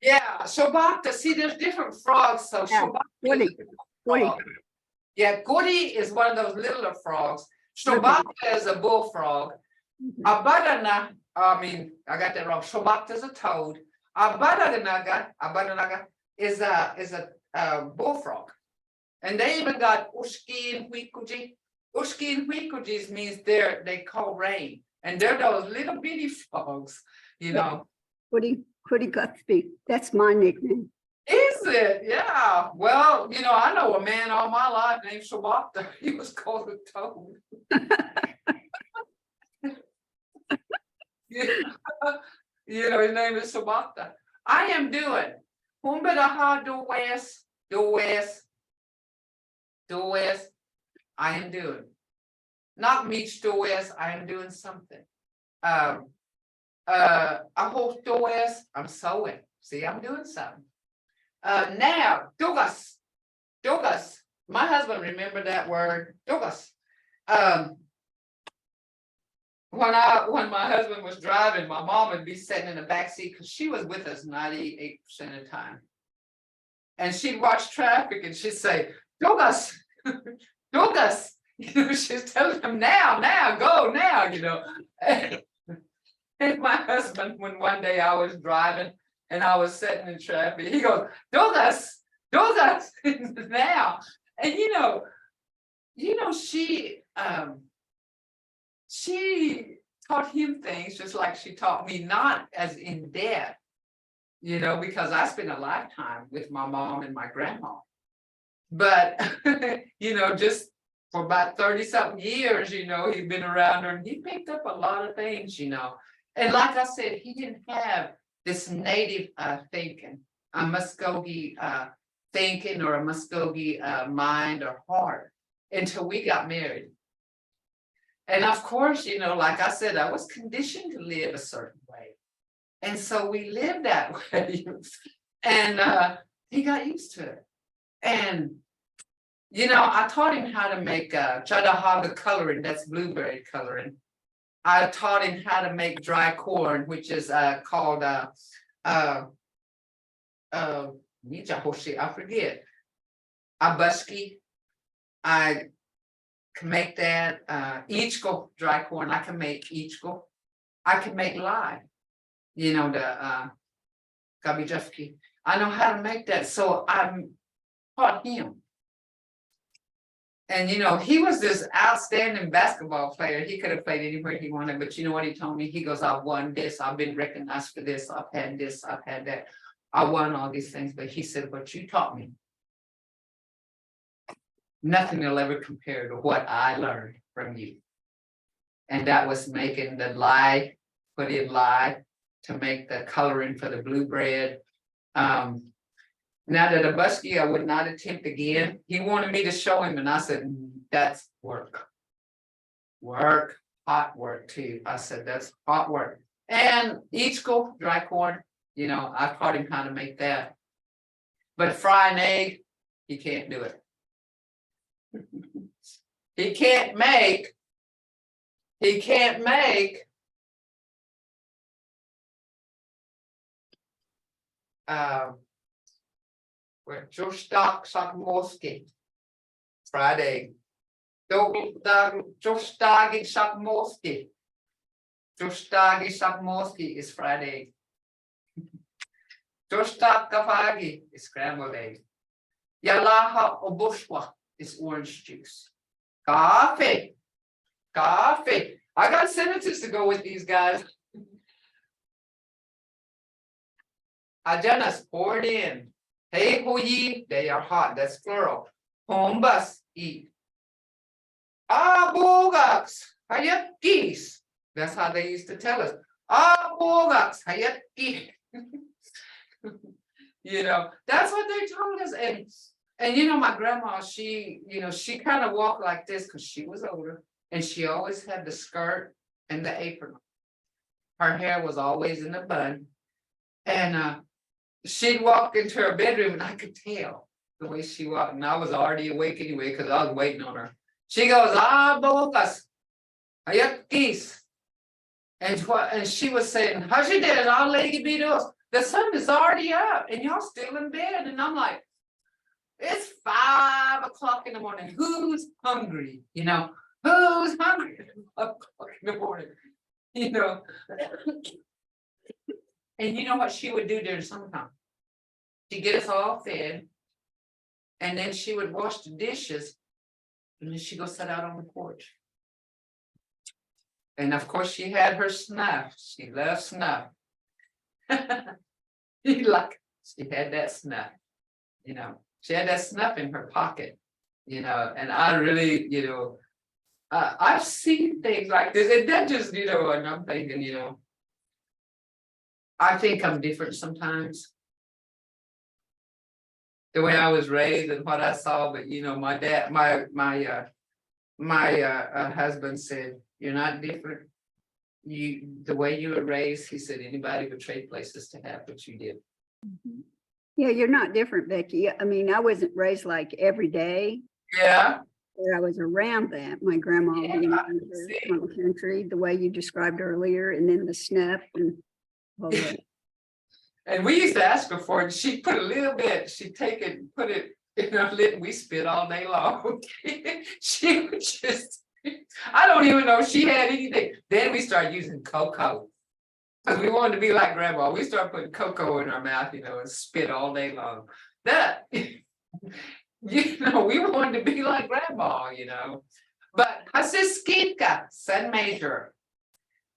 Yeah, Shobakta. See, there's different frogs. So Yeah, Shobakta. Goody, goody. Yeah, Goody is one of those littler frogs. Shobakta is a bullfrog. Abadana, I got that wrong. Shobakta is a toad. Abadanaga is a bullfrog. And they even got Ushki and Huikuji. Ushki and Huikujis means they call rain. And they're those little bitty frogs, you know. Goody Gutsby, that's my nickname. Is it? Yeah. Well, you know, I know a man all my life named Shobakta. He was called a toad. You know, his name is Shobakta. I am doing Humbadaha Does. I am doing. Not Meech Does, I am doing something. I hope Does, I'm sewing. See, I'm doing something. Now, Dogas. My husband remembered that word, Dogas. When my husband was driving, my mom would be sitting in the back seat because she was with us 98% of the time. And she'd watch traffic and she'd say, Dogas, Dogas. You know, she's telling him now, go now, you know. And my husband, when one day I was driving and I was sitting in traffic, he goes, Dogas, now. And you know, she taught him things just like she taught me, not as in depth, you know, because I spent a lifetime with my mom and my grandma. But, you know, just for about 30-something years, you know, he'd been around her and he picked up a lot of things, you know. And like I said, he didn't have this native thinking, a Muskogee thinking or a Muskogee mind or heart until we got married. And of course, you know, like I said, I was conditioned to live a certain way. And so we lived that way. And he got used to it. And, you know, I taught him how to make chadahaga coloring, that's blueberry coloring. I taught him how to make dry corn, which is called I forget. Abuski. I can make that ichko dry corn. I can make ichko. I can make lye. You know, the gabijevki. I know how to make that. So I taught him. And you know, he was this outstanding basketball player. He could have played anywhere he wanted, but you know what he told me? He goes, I've won this, I've been recognized for this, I've had this, I've had that. I won all these things, but he said, what you taught me, nothing will ever compare to what I learned from you. And that was making the lye, put in lye to make the coloring for the blue bread. Now that Abuski, I would not attempt again. He wanted me to show him, and I said, that's work. Work, hot work too. I said, that's hot work. And ichko, dry corn, you know, I taught him how to make that. But fry an egg, he can't do it. He can't make Jostak Sakmoski Friday. Jostagi Sakmoski. Jostagi Sakmoski is Friday. Jostak Kavagi is scrambled egg. Yalaha Obushwa is orange juice. Coffee. I got sentences to go with these guys. Ajanas poured in. Hey hoyi, they are hot, that's plural. Hombas eat. Abogaks, hayat geese. That's how they used to tell us. Abogaks, hayat geese. You know, that's what they told us. And you know, my grandma, she, you know, she kind of walked like this because she was older, and she always had the skirt and the apron. Her hair was always in a bun. And she'd walk into her bedroom and I could tell the way she walked. And I was already awake anyway because I was waiting on her. She goes, bogas, hayat geese. And she was saying, how's you doing? I'll let you be those. The sun is already up and y'all still in bed. And I'm like, it's 5 o'clock in the morning. Who's hungry? You know, who's hungry at 5 o'clock in the morning? You know. And you know what she would do during summertime? She'd get us all fed, and then she would wash the dishes, and then she'd go sit out on the porch. And of course, she had her snuff. She loved snuff. She had that snuff, you know. She had that snuff in her pocket, you know, and I really, you know, I've seen things like this, and that just, you know, and I'm thinking, you know, I think I'm different sometimes. The way I was raised and what I saw, but you know, my dad, my husband said, you're not different. The way you were raised, he said, anybody would trade places to have what you did. Yeah, you're not different, Becky. I mean, I wasn't raised like every day. Yeah. But I was around that. My grandma Yeah, being I in can the see. front country, the way you described earlier, and then the snuff and all that. And we used to ask her for it. She'd put a little bit, she'd take it, put it in her lip, and we spit all day long. She would just, I don't even know if she had anything. Then we started using cocoa. Because we wanted to be like grandma. We started putting cocoa in our mouth, you know, and spit all day long. That, you know, we wanted to be like grandma, you know. But hasiskika, San Major.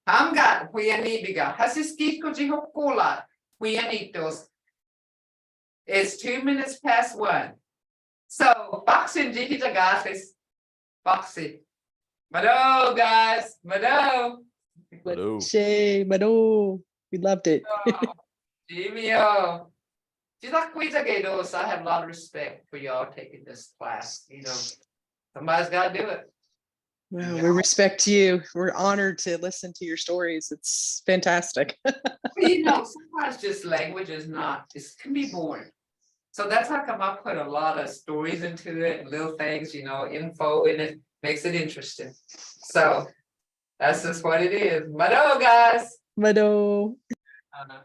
Hamgat, huyanibiga, hasiskiko jihokola. It's 2 minutes past 1. So, boxing jihitagasis. Boxing. Mado, guys. Mado. Hello. Shay, Mado. We loved it. Jimmy-o. I have a lot of respect for y'all taking this class. You know, somebody's got to do it. Well, we respect you. We're honored to listen to your stories. It's fantastic. You know, sometimes just language is not, it can be boring. So that's how come I put a lot of stories into it, and little things, you know, info in it, makes it interesting. So that's just what it is. But oh, guys. But oh. Uh-huh.